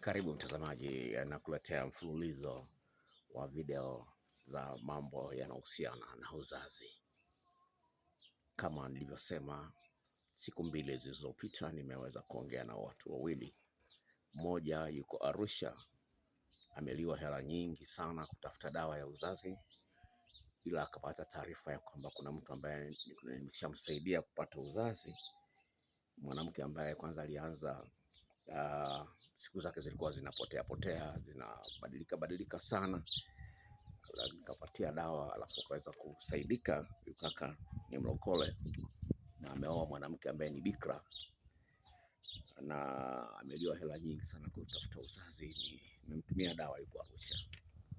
Karibu mtazamaji, nakuletea mfululizo wa video za mambo yanayohusiana na uzazi. Kama nilivyosema siku mbili zilizopita, nimeweza kuongea na watu wawili. Mmoja yuko Arusha, ameliwa hela nyingi sana kutafuta dawa ya uzazi, ila akapata taarifa ya kwamba kuna mtu ambaye nimeshamsaidia kupata uzazi, mwanamke ambaye kwanza alianza siku zake zilikuwa zinapotea zinabadilika sana. Nikapatia dawa alafu kaweza kusaidika. Kaka ni mlokole na ameoa mwanamke ambaye ni bikra na ameliwa hela nyingi sana kutafuta uzazi. Nimemtumia dawa, yuko Arusha.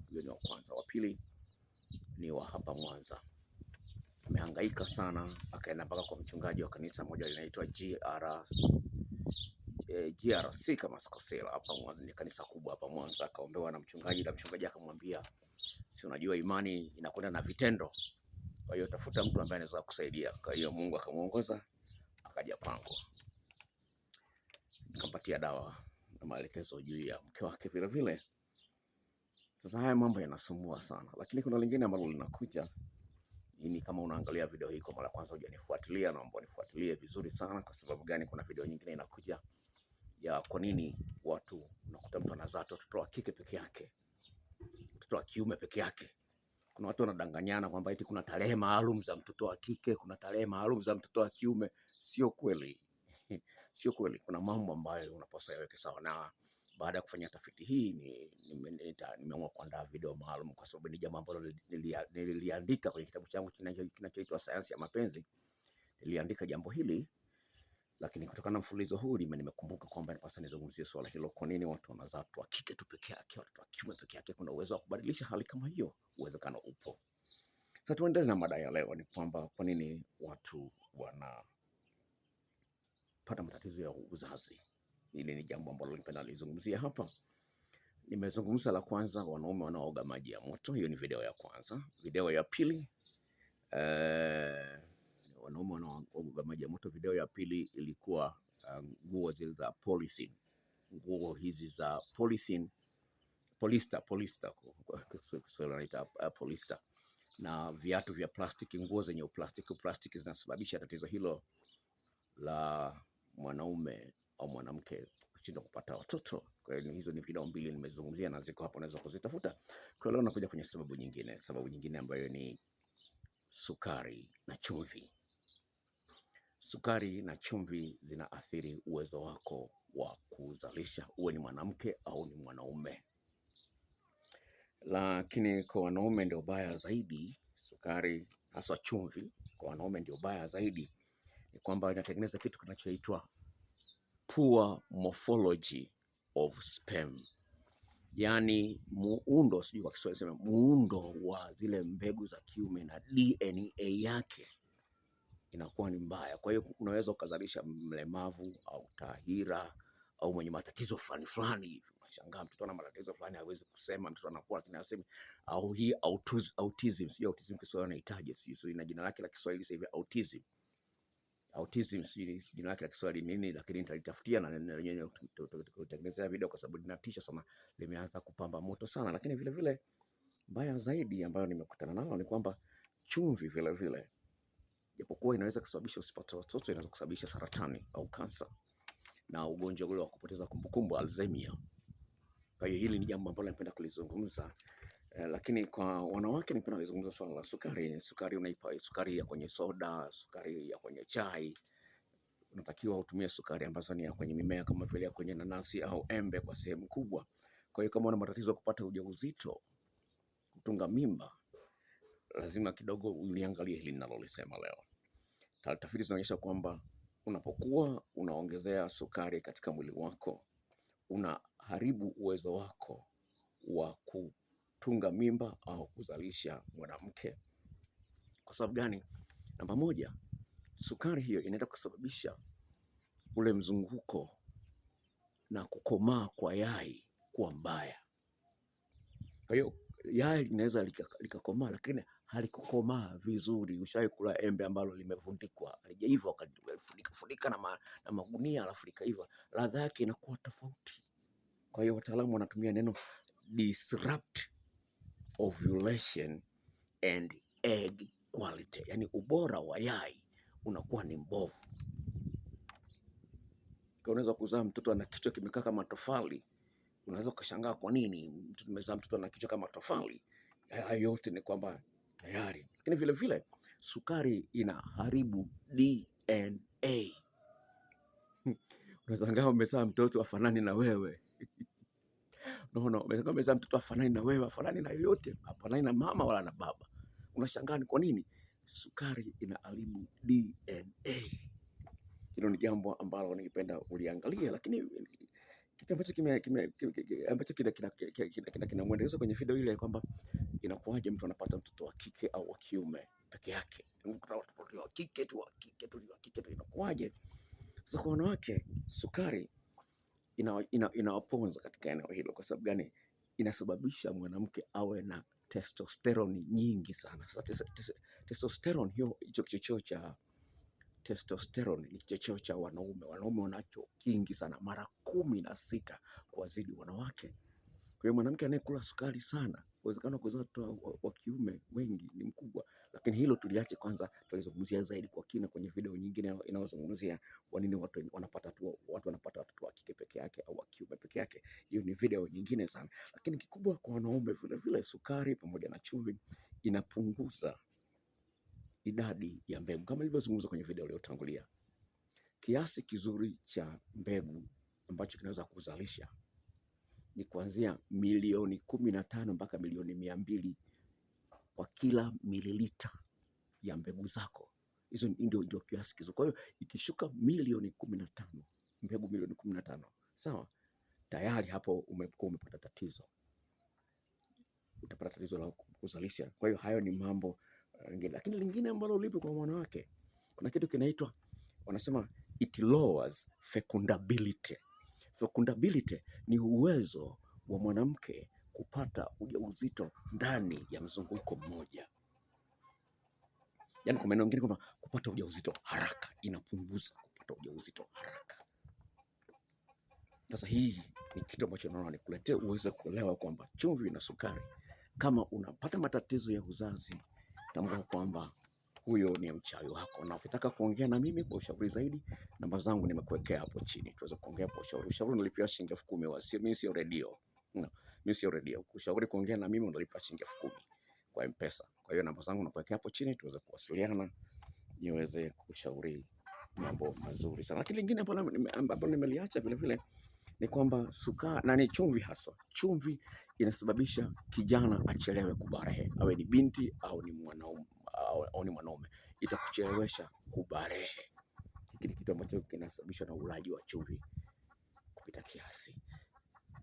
Huyo ni wa kwanza. Wa pili ni wa hapa Mwanza, amehangaika sana, akaenda mpaka kwa mchungaji wa kanisa moja linaitwa GRC kama sikosea, hapa Mwanza ni kanisa kubwa hapa Mwanza. Akaombewa na mchungaji na mchungaji akamwambia, si unajua imani inakwenda na vitendo, kwa hiyo tafuta mtu ambaye anaweza kusaidia. Kwa hiyo Mungu akamuongoza, akaja kwangu, nikampatia dawa na maelekezo juu ya mke wake vile vile. Sasa haya mambo yanasumbua sana, lakini kuna lingine ambalo linakuja. Ni kama unaangalia video hii kwa mara ya kwanza hujanifuatilia, naomba unifuatilie vizuri sana. Kwa sababu gani? Kuna video nyingine inakuja ya kwa nini watu unakuta mtu anazaa watoto wa kike peke yake, mtoto wa kiume peke yake. Kuna watu wanadanganyana kwamba eti kuna tarehe maalum za mtoto wa kike, kuna tarehe maalum za mtoto wa kiume. Sio kweli. Sio kweli. Kuna mambo ambayo unapaswa yaweke sawa, na baada ya kufanya tafiti hii nimeamua kuandaa video maalum, kwa sababu ni jambo ambalo niliandika kwenye kitabu changu kinachoitwa Sayansi ya Mapenzi. Niliandika jambo hili, lakini kutokana na mfululizo huu nimekumbuka kwamba nipasa nizungumzie swala hilo. Kwa nini watu wanazaa watoto wa kike tu peke yake, watoto wa kiume peke yake? Kuna uwezo wa kubadilisha hali kama hiyo? Uwezekano upo. Sasa tuendelee na mada ya leo, ni kwamba kwa nini watu wanapata matatizo ya uzazi. Hili ni jambo ambalo nipenda nizungumzie hapa. Nimezungumza la kwanza, wanaume wanaoga maji ya moto. Hiyo ni video ya kwanza. Video ya pili, wanaume wanaoga maji ya moto. Video ya pili ilikuwa nguo zile za polythene, nguo hizi za polythene, polyester na viatu vya plastiki, nguo zenye plastiki zinasababisha tatizo hilo la mwanaume au mwanamke kushindwa kupata watoto. Kwa hiyo hizo ni video mbili nimezungumzia na ziko hapo, unaweza kuzitafuta. Kwa leo nakuja kwenye sababu nyingine ambayo ni sukari na chumvi. Sukari na chumvi zinaathiri uwezo wako wa kuzalisha, uwe ni mwanamke au ni mwanaume. Lakini kwa wanaume ndio baya zaidi. Sukari hasa chumvi kwa wanaume ndio baya zaidi. Ni kwamba inatengeneza kitu kinachoitwa poor morphology of sperm, yaani muundo, sijui kwa Kiswahili sema muundo wa zile mbegu za kiume na DNA yake inakuwa ni mbaya. Kwa hiyo unaweza ukazalisha mlemavu au tahira au mwenye matatizo fulani hivi. Unashangaa mtoto ana matatizo fulani, hawezi kusema, mtoto anakuwa kinasema, au hii autism, sio autism Kiswahili anahitaji, sio ina jina lake la Kiswahili sasa hivi, autism jina lake la Kiswahili nini, lakini nitalitafutia na kutengenezea video, kwa sababu linatisha sana, limeanza kupamba moto sana. Lakini vile vile mbaya zaidi ambayo nimekutana nalo ni kwamba chumvi vile vile, japokuwa inaweza kusababisha usipate watoto, inaweza kusababisha saratani au kansa na ugonjwa ule wa kupoteza kumbukumbu, Alzheimer. Kwa hiyo hili ni jambo ambalo napenda kulizungumza. Lakini kwa wanawake nipenda kuzungumza swala la sukari. Sukari unaipa sukari ya kwenye soda, sukari ya kwenye chai. Unatakiwa utumie sukari ambazo ni ya kwenye mimea kama vile ya kwenye nanasi au embe kwa sehemu kubwa. Kwa hiyo kama una matatizo ya kupata ujauzito, kutunga mimba, lazima kidogo uliangalie hili ninalolisema leo. Tafiti zinaonyesha kwamba unapokuwa unaongezea sukari katika mwili wako, unaharibu uwezo wako wa kutunga mimba au kuzalisha mwanamke. Kwa sababu gani? Namba moja, sukari hiyo inaenda kusababisha ule mzunguko na kukomaa kwa yai kuwa mbaya. Kwa hiyo yai linaweza likakomaa, lakini halikukomaa vizuri. Ushawahi kula embe ambalo limevundikwa, halijaiva, wakafunika na magunia alafu likaiva, ladha yake inakuwa tofauti. Kwa hiyo wataalamu wanatumia neno disrupt ovulation and egg quality, yani ubora wa yai unakuwa ni mbovu. Unaweza kuzaa mtoto ana kichwa kimekaa kama tofali, unaweza ukashangaa kwa nini mtu tumezaa mtoto ana kichwa kama tofali. Haya yote ni kwamba tayari. Lakini vile vile sukari inaharibu DNA. Unashangaa umezaa mtoto afanani na wewe. No, umezaa mtoto afanani na wewe, afanani na yoyote, afanani na mama wala na baba. Unashangaa ni kwa nini? Sukari inaharibu DNA. Hilo ni jambo ambalo ningependa uliangalia, lakini kitu ambacho kinamwendekeza kwenye video ile kwamba inakuwaje mtu anapata mtoto wa kike au wa kiume peke yake. Mtoto wa kike tu inakuwaje? Sasa kwa wanawake sukari inawaponza katika eneo hilo. Kwa sababu gani? Inasababisha mwanamke awe na testosterone nyingi sana. Sasa testosterone hicho kichocheo cha testosterone ni kichocheo cha wanaume. Wanaume wanacho kingi sana, mara 16 kuwazidi wanawake. Kwa hiyo mwanamke anayekula sukari sana, uwezekano wa kuzaa watoto wa kiume wengi ni mkubwa. Lakini hilo tuliache kwanza, tutalizungumzia zaidi kwa kina kwenye video nyingine inayozungumzia kwa nini watu wanapata watoto wa kike peke yake au wa kiume peke yake. Hiyo ni video nyingine sana. Lakini kikubwa kwa wanaume vile vile, sukari pamoja na chumvi inapunguza idadi ya mbegu. Kama ilivyozungumzwa kwenye video iliyotangulia, kiasi kizuri cha mbegu ambacho kinaweza kuzalisha ni kuanzia milioni 15 mpaka milioni 200 kwa kila mililita ya mbegu zako. Hizo ndio kiasi kizuri. Kwa hiyo ikishuka milioni 15, mbegu milioni 15, sawa, tayari hapo umepata tatizo, utapata tatizo la kuzalisha. Kwa hiyo hayo ni mambo lingine. Lakini lingine ambalo lipo kwa wanawake, kuna kitu kinaitwa, wanasema it lowers fecundability. Fecundability ni uwezo wa mwanamke kupata ujauzito ndani ya mzunguko mmoja. Yaani kwa maana nyingine kwamba kupata ujauzito haraka, inapunguza kupata ujauzito haraka. Sasa hii ni kitu ambacho naona nikuletee uweze kuelewa kwamba chumvi na sukari, kama unapata matatizo ya uzazi, tambua kwamba huyo ni mchawi wako. Na ukitaka kuongea na mimi kwa ushauri zaidi, namba zangu nimekuwekea hapo chini, tuweze kuongea kwa ushauri. Ushauri unalipia shilingi 10,000. Mimi sio radio. No, mimi sio radio. Ushauri kuongea na mimi unalipa shilingi 10,000 kwa M-Pesa. Kwa hiyo namba zangu nakuwekea hapo chini, tuweze kuwasiliana niweze kushauri mambo mazuri sana. Lakini lingine ambalo nimeliacha vile vile ni kwamba sukari na ni chumvi haswa. Chumvi inasababisha kijana achelewe kubarehe, awe ni binti au ni mwanaume, itakuchelewesha kubarehe. Hiki ni kitu ambacho kinasababishwa na ulaji wa chumvi kupita kiasi.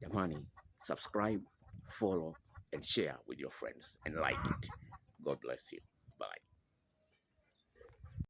Jamani, subscribe, follow and share with your friends and like it. God bless you. Bye.